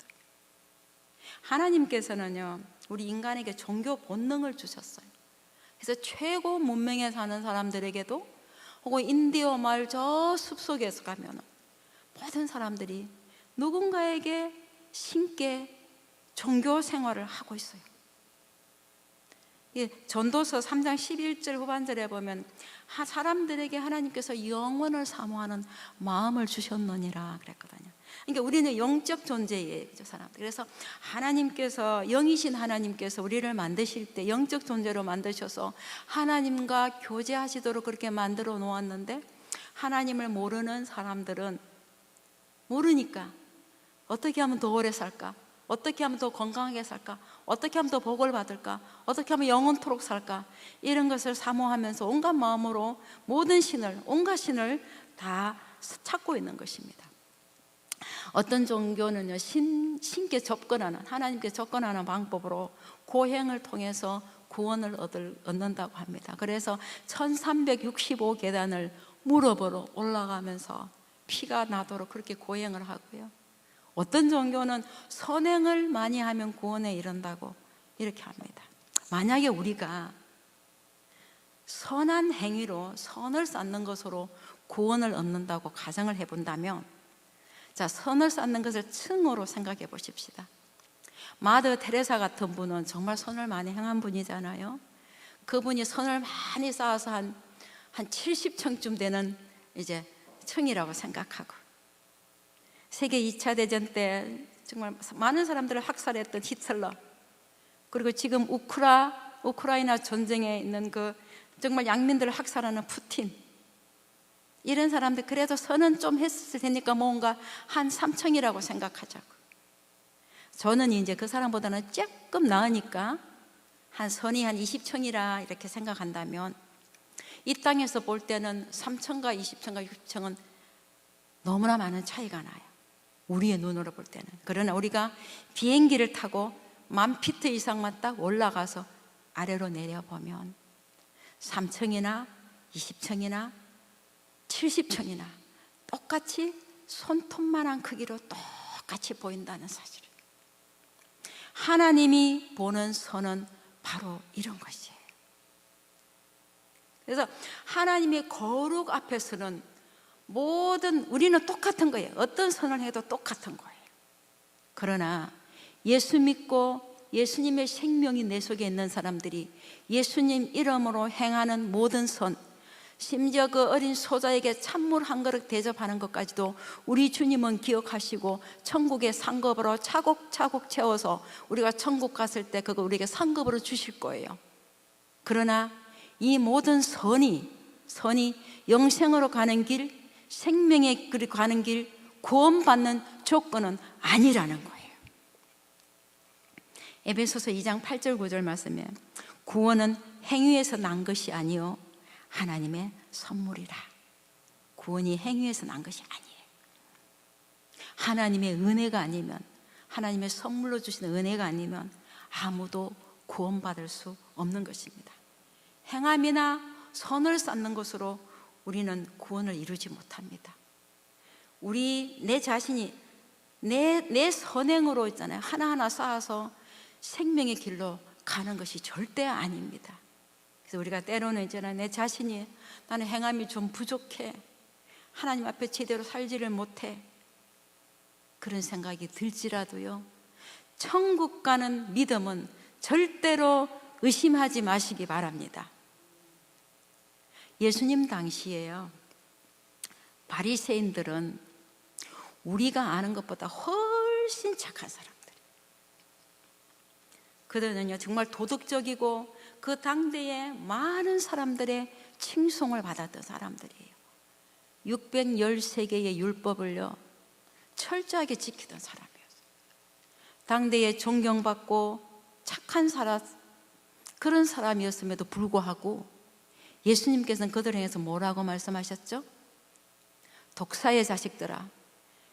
Speaker 2: 하나님께서는요, 우리 인간에게 종교 본능을 주셨어요. 그래서 최고 문명에 사는 사람들에게도, 혹은 인디어 마을 저 숲속에서 가면 모든 사람들이 누군가에게 신께 종교 생활을 하고 있어요. 전도서 3장 11절 후반절에 보면 사람들에게 하나님께서 영원을 사모하는 마음을 주셨느니라 그랬거든요. 그러니까 우리는 영적 존재예요, 사람들. 그래서 하나님께서, 영이신 하나님께서 우리를 만드실 때 영적 존재로 만드셔서 하나님과 교제하시도록 그렇게 만들어 놓았는데, 하나님을 모르는 사람들은 모르니까 어떻게 하면 더 오래 살까? 어떻게 하면 더 건강하게 살까? 어떻게 하면 더 복을 받을까? 어떻게 하면 영원토록 살까? 이런 것을 사모하면서 온갖 마음으로 모든 신을, 온갖 신을 다 찾고 있는 것입니다. 어떤 종교는요, 신께 접근하는, 하나님께 접근하는 방법으로 고행을 통해서 구원을 얻는다고 합니다. 그래서 1365계단을 무릎으로 올라가면서 피가 나도록 그렇게 고행을 하고요, 어떤 종교는 선행을 많이 하면 구원에 이른다고 이렇게 합니다. 만약에 우리가 선한 행위로 선을 쌓는 것으로 구원을 얻는다고 가정을 해본다면, 자, 선을 쌓는 것을 층으로 생각해 보십시다. 마더 테레사 같은 분은 정말 선을 많이 행한 분이잖아요. 그분이 선을 많이 쌓아서 한 70층쯤 되는 이제 층이라고 생각하고, 세계 2차 대전 때 정말 많은 사람들을 학살했던 히틀러, 그리고 지금 우크라이나 전쟁에 있는 그 정말 양민들을 학살하는 푸틴, 이런 사람들 그래도 선은 좀 했을 테니까 뭔가 한 3층이라고 생각하자고. 저는 이제 그 사람보다는 조금 나으니까 한 선이 한 20층이라 이렇게 생각한다면, 이 땅에서 볼 때는 3층과 20층과 60층은 너무나 많은 차이가 나요, 우리의 눈으로 볼 때는. 그러나 우리가 비행기를 타고 10,000피트 이상만 딱 올라가서 아래로 내려보면 3층이나 20층이나 70층이나 똑같이 손톱만한 크기로 똑같이 보인다는 사실. 하나님이 보는 선은 바로 이런 것이에요. 그래서 하나님의 거룩 앞에서는 우리는 똑같은 거예요. 어떤 선을 해도 똑같은 거예요. 그러나 예수 믿고 예수님의 생명이 내 속에 있는 사람들이 예수님 이름으로 행하는 모든 선, 심지어 그 어린 소자에게 찬물 한 그릇 대접하는 것까지도 우리 주님은 기억하시고 천국의 상급으로 차곡차곡 채워서 우리가 천국 갔을 때 그거 우리에게 상급으로 주실 거예요. 그러나 이 모든 선이 영생으로 가는 길, 생명의 길을 가는 길, 구원받는 조건은 아니라는 거예요. 에베소서 2장 8절 9절 말씀에 구원은 행위에서 난 것이 아니요 하나님의 선물이라. 구원이 행위에서 난 것이 아니에요. 하나님의 은혜가 아니면, 하나님의 선물로 주시는 은혜가 아니면 아무도 구원받을 수 없는 것입니다. 행함이나 선을 쌓는 것으로 우리는 구원을 이루지 못합니다. 내 자신이 내 선행으로 있잖아요, 하나하나 쌓아서 생명의 길로 가는 것이 절대 아닙니다. 그래서 우리가 때로는 있잖아요, 내 자신이 나는 행함이 좀 부족해, 하나님 앞에 제대로 살지를 못해, 그런 생각이 들지라도요, 천국 가는 믿음은 절대로 의심하지 마시기 바랍니다. 예수님 당시에요, 바리새인들은 우리가 아는 것보다 훨씬 착한 사람들, 그들은요 정말 도덕적이고 그 당대에 많은 사람들의 칭송을 받았던 사람들이에요. 613개의 율법을요 철저하게 지키던 사람이었어요. 당대에 존경받고 착한 사람, 그런 사람이었음에도 불구하고 예수님께서는 그들을 향해서 뭐라고 말씀하셨죠? 독사의 자식들아,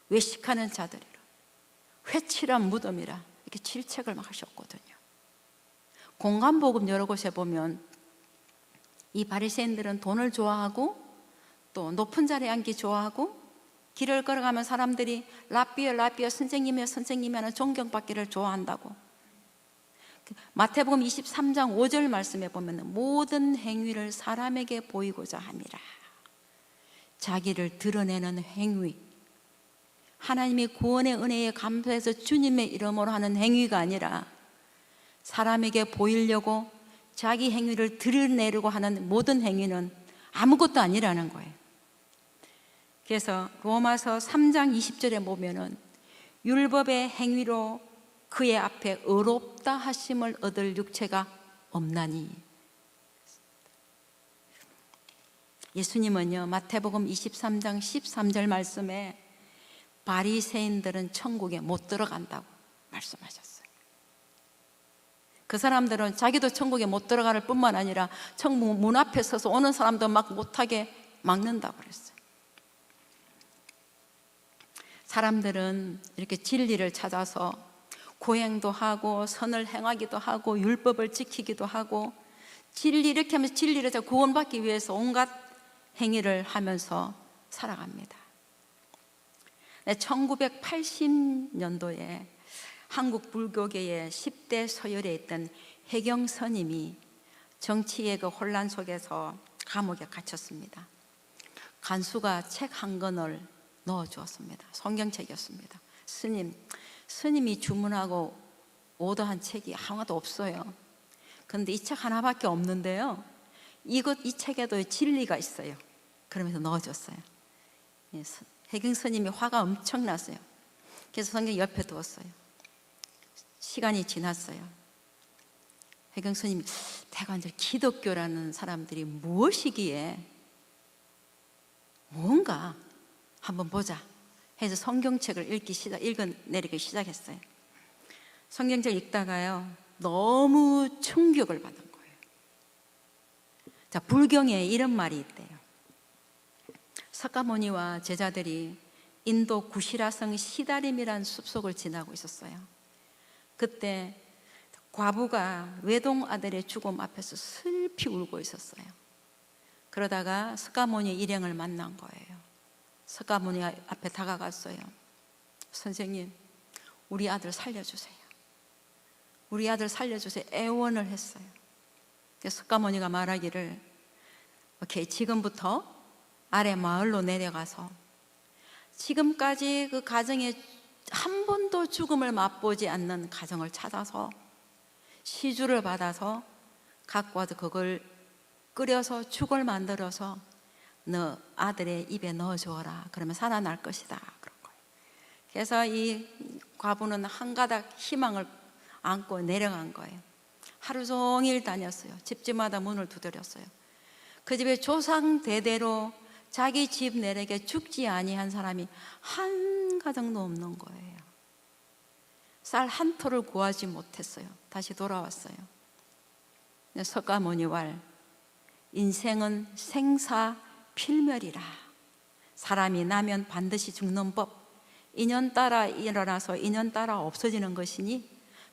Speaker 2: 외식하는 자들이라, 회칠한 무덤이라, 이렇게 질책을 막 하셨거든요. 공간복음 여러 곳에 보면 이 바리새인들은 돈을 좋아하고 또 높은 자리에 앉기 좋아하고, 길을 걸어가면 사람들이 라삐어 선생님이여 선생님이 하는 존경받기를 좋아한다고. 마태복음 23장 5절 말씀에 보면 모든 행위를 사람에게 보이고자 함이라. 자기를 드러내는 행위, 하나님의 구원의 은혜에 감사해서 주님의 이름으로 하는 행위가 아니라 사람에게 보이려고 자기 행위를 드러내려고 하는 모든 행위는 아무것도 아니라는 거예요. 그래서 로마서 3장 20절에 보면은 율법의 행위로 그의 앞에 의롭다 하심을 얻을 육체가 없나니. 예수님은요 마태복음 23장 13절 말씀에 바리새인들은 천국에 못 들어간다고 말씀하셨어요. 그 사람들은 자기도 천국에 못 들어갈 뿐만 아니라 천국 문 앞에 서서 오는 사람도 막 못하게 막는다고 그랬어요. 사람들은 이렇게 진리를 찾아서 고행도 하고 선을 행하기도 하고 율법을 지키기도 하고 이렇게 하면서 진리를 구원받기 위해서 온갖 행위를 하면서 살아갑니다. 1980년도에 한국 불교계의 10대 서열에 있던 해경 스님이 정치의 그 혼란 속에서 감옥에 갇혔습니다. 간수가 책 한 권을 넣어주었습니다. 성경책이었습니다. 스님이 주문하고 오더한 책이 하나도 없어요. 그런데 이 책 하나밖에 없는데요, 이 책에도 진리가 있어요. 그러면서 넣어줬어요. 해경 스님이 화가 엄청 났어요. 그래서 성경 옆에 두었어요. 시간이 지났어요. 해경 스님이 대관절 기독교라는 사람들이 무엇이기에 뭔가 한번 보자 해서 성경책을 읽어내리기 시작했어요. 성경책 읽다가요, 너무 충격을 받은 거예요. 자, 불경에 이런 말이 있대요. 사카모니와 제자들이 인도 구시라성 시다림이라는 숲속을 지나고 있었어요. 그때 과부가 외동 아들의 죽음 앞에서 슬피 울고 있었어요. 그러다가 스카모니 일행을 만난 거예요. 스카모니 앞에 다가갔어요. 선생님, 우리 아들 살려주세요. 우리 아들 살려주세요. 애원을 했어요. 스카모니가 말하기를, 오케이, 지금부터 아래 마을로 내려가서 지금까지 그 가정에 한 번도 죽음을 맛보지 않는 가정을 찾아서 시주를 받아서 갖고 와서 그걸 끓여서 죽을 만들어서 너 아들의 입에 넣어주어라. 그러면 살아날 것이다. 그런 거예요. 그래서 이 과부는 한 가닥 희망을 안고 내려간 거예요. 하루 종일 다녔어요. 집집마다 문을 두드렸어요. 그 집에 조상 대대로 자기 집 내력에 죽지 아니한 사람이 한 가정도 없는 거예요. 쌀 한 톨을 구하지 못했어요. 다시 돌아왔어요. 석가모니왈, 인생은 생사필멸이라. 사람이 나면 반드시 죽는 법, 인연 따라 일어나서 인연 따라 없어지는 것이니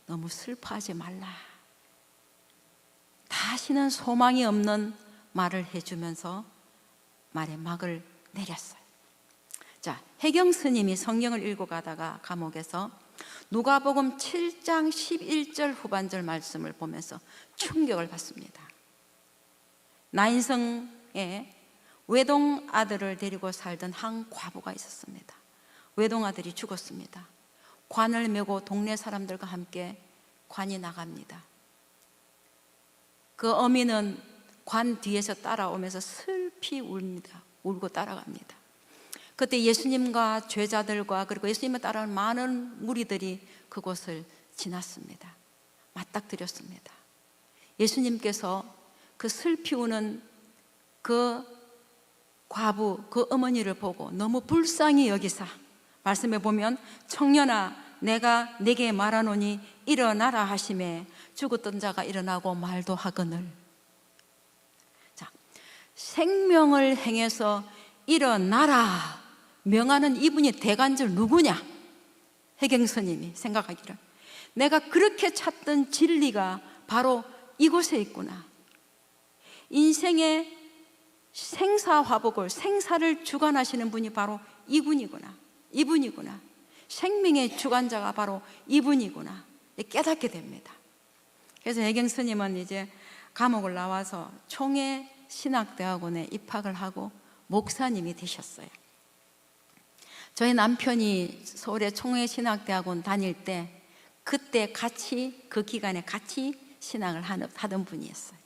Speaker 2: 너무 슬퍼하지 말라. 다시는 소망이 없는 말을 해주면서 말의 막을 내렸어요. 자, 해경 스님이 성경을 읽고 가다가 감옥에서 누가복음 7장 11절 후반절 말씀을 보면서 충격을 받습니다. 나인성에 외동 아들을 데리고 살던 한 과부가 있었습니다. 외동 아들이 죽었습니다. 관을 메고 동네 사람들과 함께 관이 나갑니다. 그 어미는 관 뒤에서 따라오면서 슬피 웁니다. 울고 따라갑니다. 그때 예수님과 제자들과 그리고 예수님을 따라오는 많은 무리들이 그곳을 지났습니다. 맞닥뜨렸습니다. 예수님께서 그 슬피 우는 그 과부, 그 어머니를 보고 너무 불쌍히 여기사 말씀해 보면, 청년아 내가 네게 말하노니 일어나라 하시매 죽었던 자가 일어나고 말도 하거늘. 자, 생명을 행해서 일어나라 명하는 이분이 대간절 누구냐? 해경스님이 생각하기를, 내가 그렇게 찾던 진리가 바로 이곳에 있구나. 인생의 생사화복을, 생사를 주관하시는 분이 바로 이분이구나. 이분이구나. 생명의 주관자가 바로 이분이구나. 깨닫게 됩니다. 그래서 해경스님은 이제 감옥을 나와서 총회 신학대학원에 입학을 하고 목사님이 되셨어요. 저희 남편이 서울의 총회 신학대학원 다닐 때 그때 같이, 그 기간에 같이 신학을 하던 분이었어요.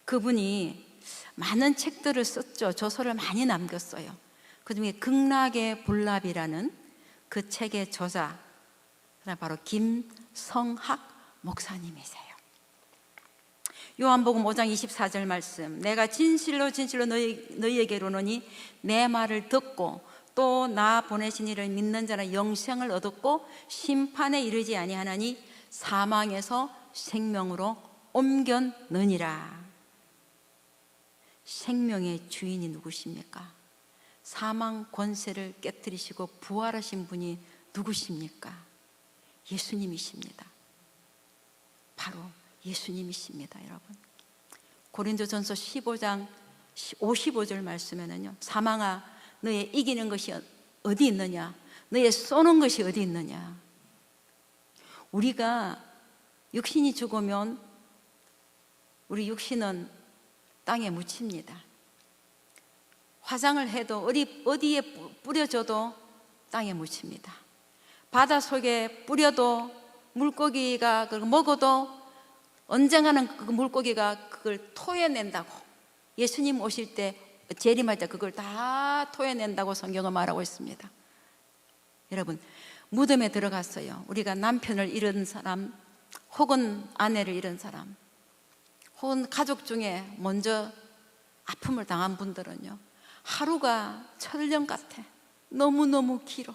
Speaker 2: 그분이 많은 책들을 썼죠. 저서를 많이 남겼어요. 그중에 극락의 불납이라는 그 책의 저자, 바로 김성학 목사님이세요. 요한복음 5장 24절 말씀, 내가 진실로 진실로 너희에게 이르노니 내 말을 듣고 또 나 보내신 이를 믿는 자는 영생을 얻었고 심판에 이르지 아니하나니 사망에서 생명으로 옮겼느니라. 생명의 주인이 누구십니까? 사망 권세를 깨뜨리시고 부활하신 분이 누구십니까? 예수님이십니다. 바로 예수님이십니다, 여러분. 고린도전서 15장 55절 말씀에는요, 사망아 너의 이기는 것이 어디 있느냐? 너의 쏘는 것이 어디 있느냐? 우리가 육신이 죽으면 우리 육신은 땅에 묻힙니다. 화장을 해도 어디에 뿌려줘도 땅에 묻힙니다. 바닷속에 뿌려도 물고기가 그걸 먹어도 언젠가는 그 물고기가 그걸 토해낸다고, 예수님 오실 때 재림할 때 그걸 다 토해낸다고 성경은 말하고 있습니다. 여러분, 무덤에 들어갔어요. 우리가 남편을 잃은 사람, 혹은 아내를 잃은 사람, 혹은 가족 중에 먼저 아픔을 당한 분들은요, 하루가 천년 같아. 너무너무 길어.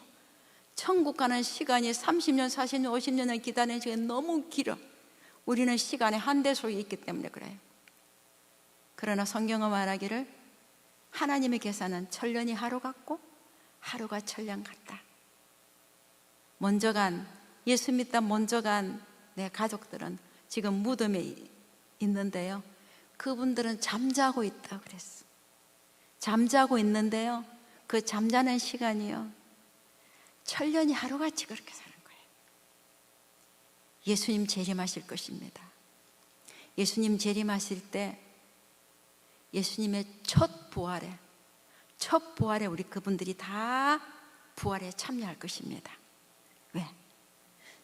Speaker 2: 천국 가는 시간이 30년, 40년, 50년을 기다리는 시간이 너무 길어. 우리는 시간의 한대 속에 있기 때문에 그래요. 그러나 성경은 말하기를 하나님의 계산은 천년이 하루 같고 하루가 천년 같다. 먼저 간, 예수 믿다 먼저 간 내 가족들은 지금 무덤에 있는데요, 그분들은 잠자고 있다고 그랬어. 잠자고 있는데요, 그 잠자는 시간이요, 천년이 하루같이 그렇게 사는 거예요. 예수님 재림하실 것입니다. 예수님 재림하실 때 예수님의 첫 부활에 우리 그분들이 다 부활에 참여할 것입니다. 왜?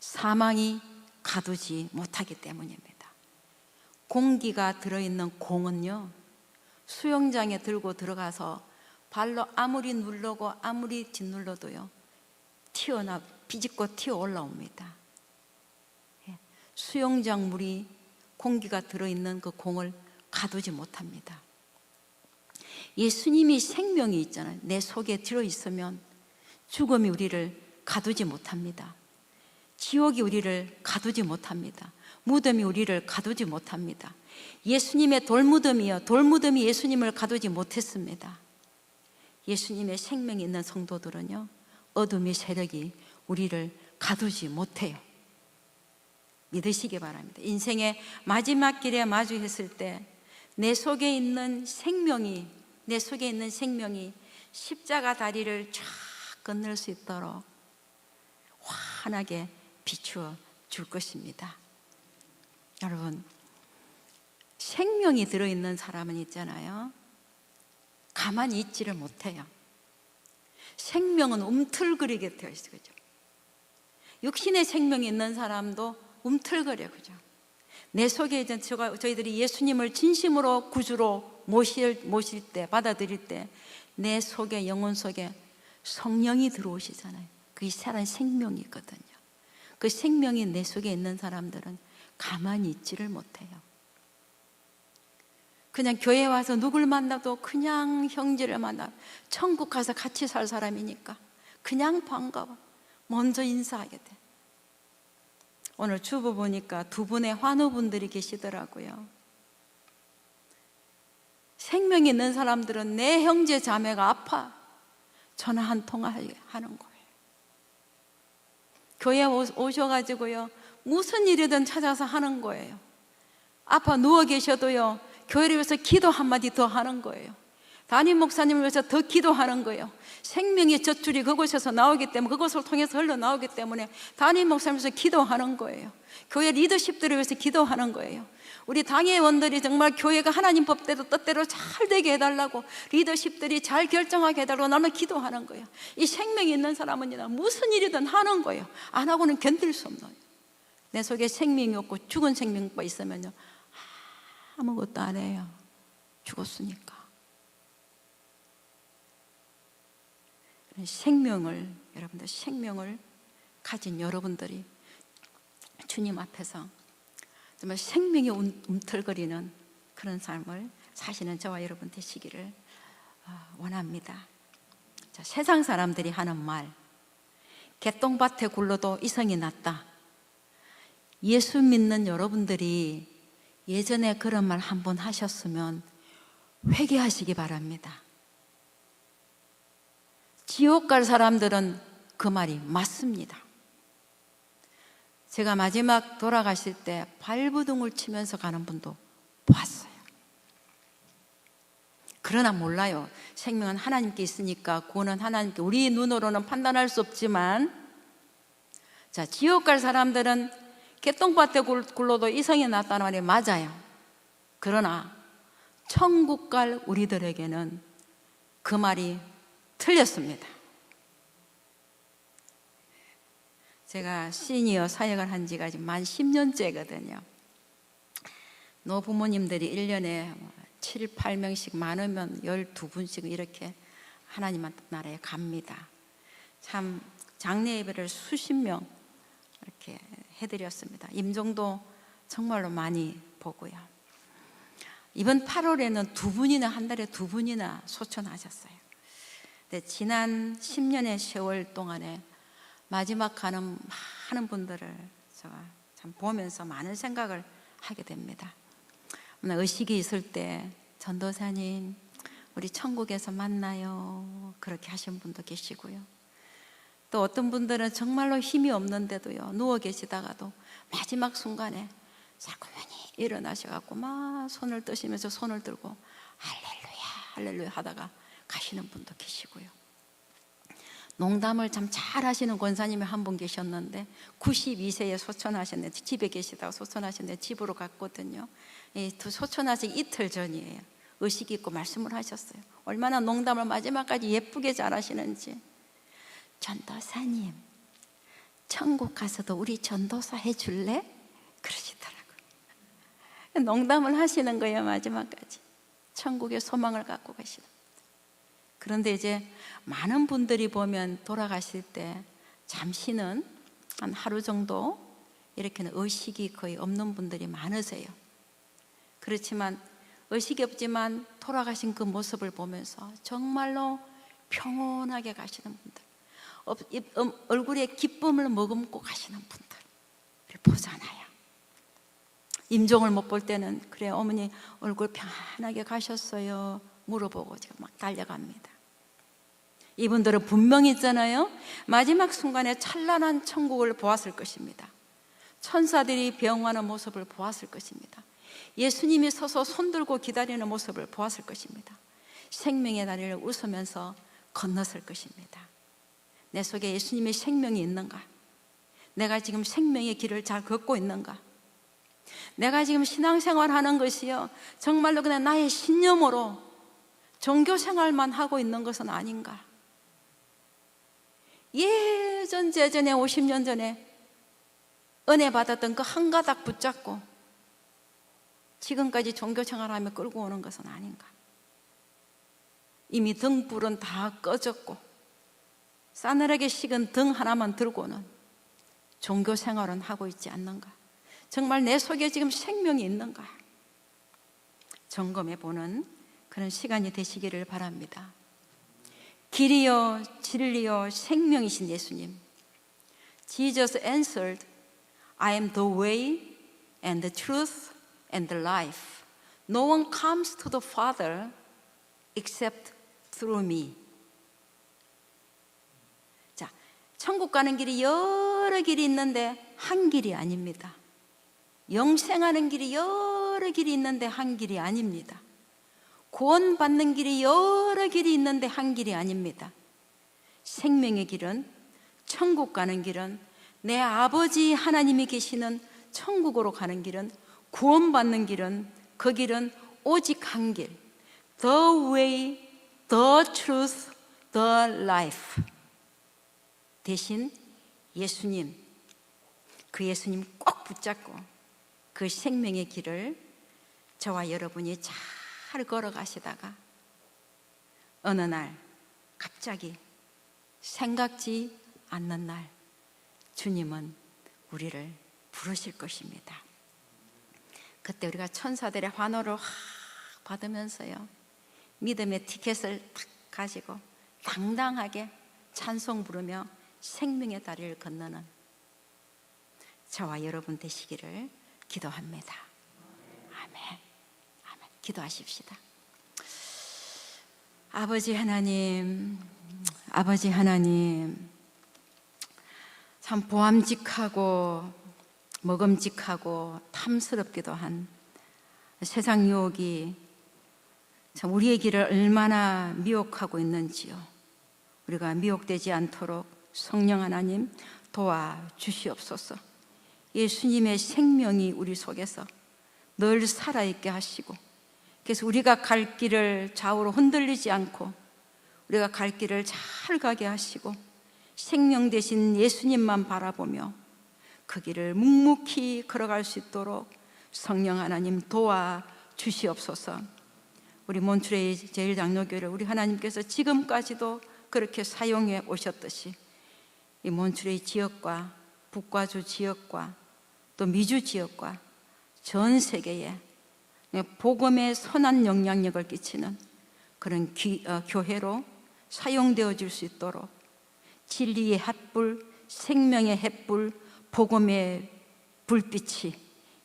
Speaker 2: 사망이 가두지 못하기 때문입니다. 공기가 들어있는 공은요, 수영장에 들고 들어가서 발로 아무리 누르고 아무리 짓눌러도요, 비집고 튀어 올라옵니다. 수영장 물이 공기가 들어있는 그 공을 가두지 못합니다. 예수님이 생명이 있잖아요. 내 속에 들어있으면 죽음이 우리를 가두지 못합니다. 지옥이 우리를 가두지 못합니다. 무덤이 우리를 가두지 못합니다. 예수님의 돌무덤이 예수님을 가두지 못했습니다. 예수님의 생명이 있는 성도들은요, 어둠의 세력이 우리를 가두지 못해요. 믿으시기 바랍니다. 인생의 마지막 길에 마주했을 때 내 속에 있는 생명이 십자가 다리를 쫙 건널 수 있도록 환하게 비추어 줄 것입니다. 여러분, 생명이 들어있는 사람은 있잖아요, 가만히 있지를 못해요. 생명은 움틀거리게 되어 있어요. 그죠? 육신의 생명이 있는 사람도 움틀거려. 그죠? 내 속에 이제 저희들이 예수님을 진심으로 구주로 모실 때, 받아들일 때 내 속에, 영혼 속에 성령이 들어오시잖아요. 그게 살아있는 생명이 있거든요. 그 생명이 내 속에 있는 사람들은 가만히 있지를 못해요. 그냥 교회 와서 누굴 만나도 그냥 형제를 만나, 천국 가서 같이 살 사람이니까 그냥 반가워. 먼저 인사하게 돼. 오늘 주보 보니까 두 분의 환우분들이 계시더라고요. 생명이 있는 사람들은 내 형제 자매가 아파 전화 한 통화 하는 거예요. 교회 오셔가지고요, 무슨 일이든 찾아서 하는 거예요. 아파 누워 계셔도요, 교회를 위해서 기도 한마디 더 하는 거예요. 담임 목사님을 위해서 더 기도하는 거예요. 생명의 젖줄이 그곳에서 나오기 때문에, 그것을 통해서 흘러나오기 때문에 담임 목사님을 위해서 기도하는 거예요. 교회 리더십들을 위해서 기도하는 거예요. 우리 당회원들이 정말 교회가 하나님 법대로 뜻대로 잘 되게 해달라고, 리더십들이 잘 결정하게 해달라고 나는 기도하는 거예요. 이 생명이 있는 사람은요, 무슨 일이든 하는 거예요. 안 하고는 견딜 수 없는 거예요. 내 속에 생명이 없고 죽은 생명만 있으면요, 아무것도 안 해요. 죽었으니까. 여러분들 생명을 가진 여러분들이 주님 앞에서 정말 생명이 움틀거리는 그런 삶을 사시는 저와 여러분 되시기를 원합니다. 자, 세상 사람들이 하는 말, 개똥밭에 굴러도 이성이 났다. 예수 믿는 여러분들이 예전에 그런 말 한번 하셨으면 회개하시기 바랍니다. 지옥 갈 사람들은 그 말이 맞습니다. 제가 마지막 돌아가실 때 발버둥을 치면서 가는 분도 봤어요. 그러나 몰라요. 생명은 하나님께 있으니까, 구원은 하나님께, 우리 눈으로는 판단할 수 없지만, 자, 지옥 갈 사람들은 개똥밭에 굴러도 이성이 났다는 말이 맞아요. 그러나 천국 갈 우리들에게는 그 말이 틀렸습니다. 제가 시니어 사역을 한 지가 지금 만 10년째거든요. 노부모님들이 1년에 7, 8명씩 많으면 12분씩 이렇게 하나님 나라에 갑니다. 참 장례 예배를 수십 명 이렇게 해드렸습니다. 임종도 정말로 많이 보고요. 이번 8월에는 두 분이나, 한 달에 두 분이나 소천하셨어요. 근데 지난 10년의 세월 동안에 마지막 가는 많은 분들을 제가 참 보면서 많은 생각을 하게 됩니다. 오늘 의식이 있을 때 전도사님 우리 천국에서 만나요 그렇게 하신 분도 계시고요. 또 어떤 분들은 정말로 힘이 없는데도요, 누워 계시다가도 마지막 순간에 자꾸만이 일어나셔갖고 막 손을 뜨시면서 손을 들고 할렐루야 할렐루야 하다가 가시는 분도 계시고요. 농담을 참 잘하시는 권사님이 한 분 계셨는데 92세에 소천하셨는데, 집에 계시다가 소천하셨는데 집으로 갔거든요. 소천하시기 이틀 전이에요. 의식 있고 말씀을 하셨어요. 얼마나 농담을 마지막까지 예쁘게 잘하시는지. 전도사님, 천국 가서도 우리 전도사 해줄래? 그러시더라고요. 농담을 하시는 거예요. 마지막까지 천국의 소망을 갖고 가시는. 그런데 이제 많은 분들이 보면 돌아가실 때 잠시는 한 하루 정도 이렇게는 의식이 거의 없는 분들이 많으세요. 그렇지만 의식이 없지만 돌아가신 그 모습을 보면서 정말로 평온하게 가시는 분들, 얼굴에 기쁨을 머금고 가시는 분들을 보잖아요. 임종을 못 볼 때는 그래 어머니 얼굴 편안하게 가셨어요 물어보고 지금 막 달려갑니다. 이분들은 분명히 있잖아요, 마지막 순간에 찬란한 천국을 보았을 것입니다. 천사들이 배웅하는 모습을 보았을 것입니다. 예수님이 서서 손들고 기다리는 모습을 보았을 것입니다. 생명의 다리를 웃으면서 건넜을 것입니다. 내 속에 예수님의 생명이 있는가? 내가 지금 생명의 길을 잘 걷고 있는가? 내가 지금 신앙생활하는 것이요 정말로 그냥 나의 신념으로 종교생활만 하고 있는 것은 아닌가? 예전에 50년 전에 은혜 받았던 그 한 가닥 붙잡고 지금까지 종교생활하며 끌고 오는 것은 아닌가? 이미 등불은 다 꺼졌고 싸늘하게 식은 등 하나만 들고는 종교생활은 하고 있지 않는가? 정말 내 속에 지금 생명이 있는가? 점검해 보는 그런 시간이 되시기를 바랍니다. 길이요 진리요 생명이신 예수님, Jesus answered, I am the way and the truth and the life. No one comes to the Father except through me. 자, 천국 가는 길이 여러 길이 있는데 한 길이 아닙니다. 영생하는 길이 여러 길이 있는데 한 길이 아닙니다. 구원받는 길이 여러 길이 있는데 한 길이 아닙니다. 생명의 길은, 천국 가는 길은, 내 아버지 하나님이 계시는 천국으로 가는 길은, 구원받는 길은, 그 길은 오직 한 길, The way, the truth, the life. 대신 예수님, 그 예수님 꼭 붙잡고 그 생명의 길을 저와 여러분이 잘 걸어가시다가 어느 날 갑자기 생각지 않는 날 주님은 우리를 부르실 것입니다. 그때 우리가 천사들의 환호를 확 받으면서요 믿음의 티켓을 탁 가지고 당당하게 찬송 부르며 생명의 다리를 건너는 저와 여러분 되시기를 기도합니다. 아멘. 아멘. 기도하십시다. 아버지 하나님, 아버지 하나님, 참 보암직하고 먹음직하고 탐스럽기도 한 세상 유혹이 참 우리의 길을 얼마나 미혹하고 있는지요. 우리가 미혹되지 않도록 성령 하나님 도와주시옵소서. 예수님의 생명이 우리 속에서 늘 살아있게 하시고, 그래서 우리가 갈 길을 좌우로 흔들리지 않고 우리가 갈 길을 잘 가게 하시고 생명 되신 예수님만 바라보며 그 길을 묵묵히 걸어갈 수 있도록 성령 하나님 도와주시옵소서. 우리 몬트레이 제일장로교회를 우리 하나님께서 지금까지도 그렇게 사용해 오셨듯이 이 몬트레이 지역과 북과주 지역과 또 미주 지역과 전 세계에 복음의 선한 영향력을 끼치는 그런 교회로 사용되어질 수 있도록 진리의 핫불, 생명의 햇불, 복음의 불빛이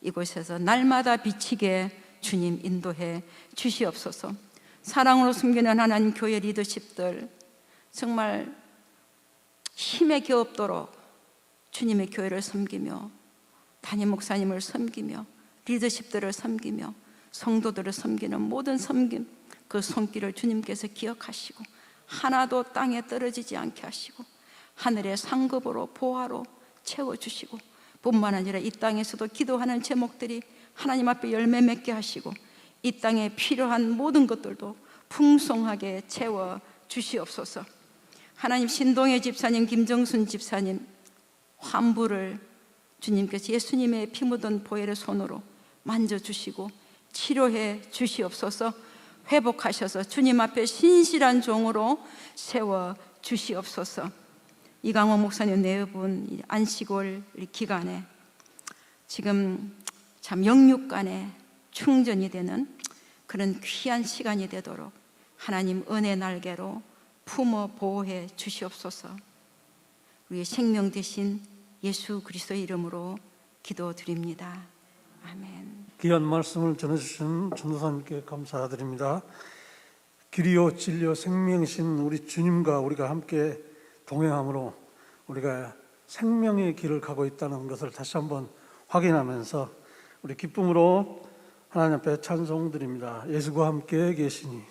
Speaker 2: 이곳에서 날마다 비치게 주님 인도해 주시옵소서. 사랑으로 숨기는 하나님 교회 리더십들 정말 힘에 겨없도록 주님의 교회를 섬기며 담임 목사님을 섬기며 리더십들을 섬기며 성도들을 섬기는 모든 섬김 그 손길을 주님께서 기억하시고 하나도 땅에 떨어지지 않게 하시고 하늘의 상급으로 보화로 채워주시고 뿐만 아니라 이 땅에서도 기도하는 제목들이 하나님 앞에 열매 맺게 하시고 이 땅에 필요한 모든 것들도 풍성하게 채워 주시옵소서. 하나님 신동혜 집사님, 김정순 집사님 환부를 주님께서 예수님의 피 묻은 보혈의 손으로 만져주시고 치료해 주시옵소서. 회복하셔서 주님 앞에 신실한 종으로 세워 주시옵소서. 이강원 목사님 네 분 안식월 기간에 지금 참 영육간에 충전이 되는 그런 귀한 시간이 되도록 하나님 은혜 날개로 품어 보호해 주시옵소서. 우리의 생명 되신 예수 그리스도의 이름으로 기도드립니다. 아멘.
Speaker 1: 귀한 말씀을 전해주신 전도사님께 감사드립니다. 길이요 진리요 생명이신 우리 주님과 우리가 함께 동행함으로 우리가 생명의 길을 가고 있다는 것을 다시 한번 확인하면서 우리 기쁨으로 하나님 앞에 찬송드립니다. 예수와 함께 계시니.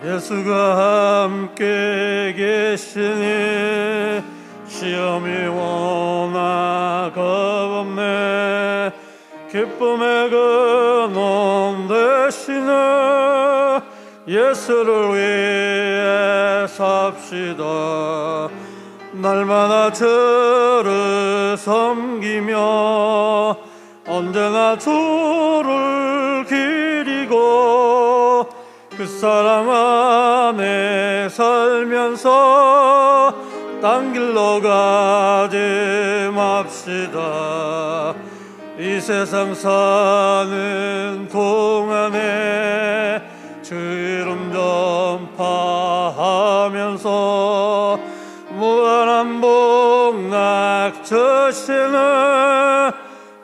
Speaker 1: 예수가 함께 계시니 시험이 워낙 겁없네. 기쁨의 근원 되시는 예수를 위해 삽시다. 날마다 주를 섬기며 언제나 주를 기리고 그 사랑 안에 살면서 딴 길로 가지 맙시다. 이 세상 사는 동안에 주 이름 전파하면서 무한한 복락 주시는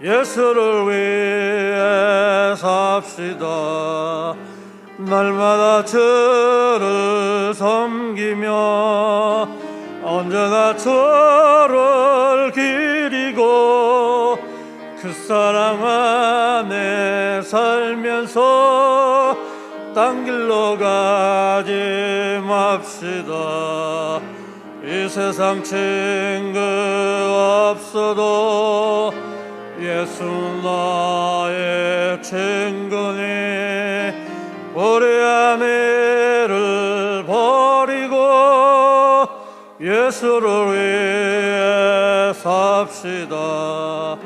Speaker 1: 예수를 위해 삽시다. 날마다 주를 섬기며 언제나 주를 기리고 그 사랑 안에 살면서 딴 길로 가지 맙시다. 이 세상 친구 없어도 예수 나의 친구니 우리 아내를 버리고 예수를 위해 삽시다.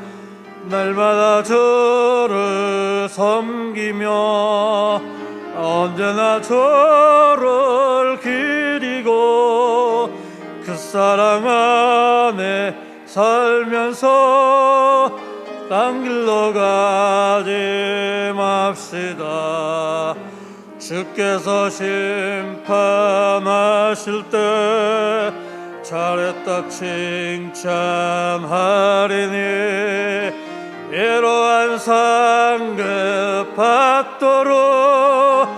Speaker 1: 날마다 주를 섬기며 언제나 주를 기리고 그 사랑 안에 살면서 딴 길로 가지 맙시다. 주께서 심판하실 때 잘했다 칭찬하리니 이러한 상급 받도록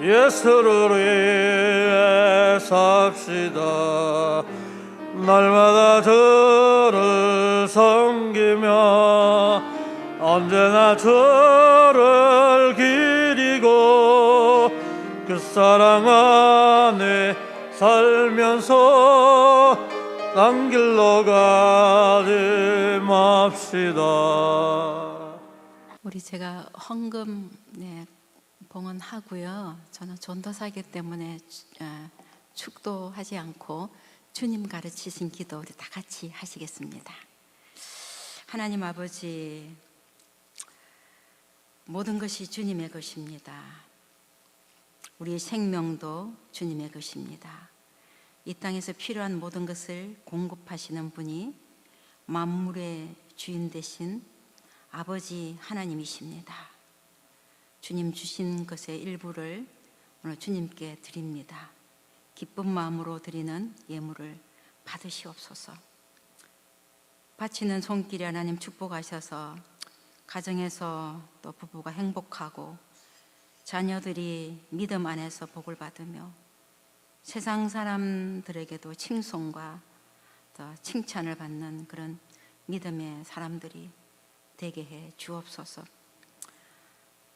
Speaker 1: 예수를 위해 삽시다. 날마다 주를 섬기며 언제나 주를 기리고 그 사랑 안에 살면서 딴 길로 가지 맙시다.
Speaker 2: 우리 제가 헌금 봉헌하고요. 저는 전도사이기 때문에 축도하지 않고 주님 가르치신 기도 우리 다 같이 하시겠습니다. 하나님 아버지, 모든 것이 주님의 것입니다. 우리의 생명도 주님의 것입니다. 이 땅에서 필요한 모든 것을 공급하시는 분이 만물의 주인 되신 아버지 하나님이십니다. 주님 주신 것의 일부를 오늘 주님께 드립니다. 기쁜 마음으로 드리는 예물을 받으시옵소서. 바치는 손길이 하나님 축복하셔서 가정에서 또 부부가 행복하고 자녀들이 믿음 안에서 복을 받으며 세상 사람들에게도 칭송과 또 칭찬을 받는 그런 믿음의 사람들이 되게 해 주옵소서.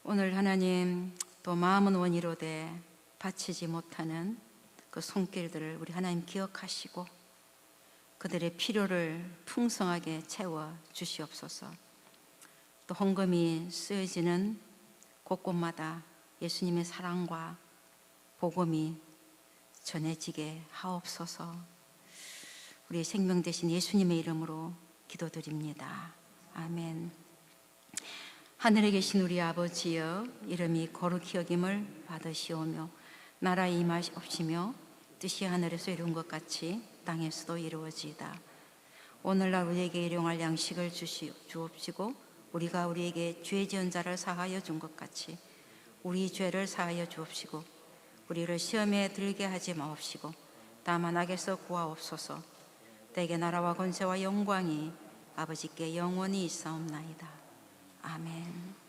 Speaker 2: 오늘 하나님 또 마음은 원이로되 바치지 못하는 그 손길들을 우리 하나님 기억하시고 그들의 필요를 풍성하게 채워 주시옵소서. 또 헌금이 쓰여지는 곳곳마다 예수님의 사랑과 복음이 전해지게 하옵소서. 우리의 생명 되신 예수님의 이름으로 기도드립니다. 아멘. 하늘에 계신 우리 아버지여, 이름이 거룩히 여김을 받으시오며 나라에 임하옵시며 뜻이 하늘에서 이룬 것 같이 땅에서도 이루어지이다. 오늘날 우리에게 일용할 양식을 주옵시고 우리가 우리에게 죄 지은 자를 사하여 준 것 같이 우리 죄를 사하여 주옵시고 우리를 시험에 들게 하지 마옵시고 다만 악에서 구하옵소서. 대개 나라와 권세와 영광이 아버지께 영원히 있사옵나이다. 아멘.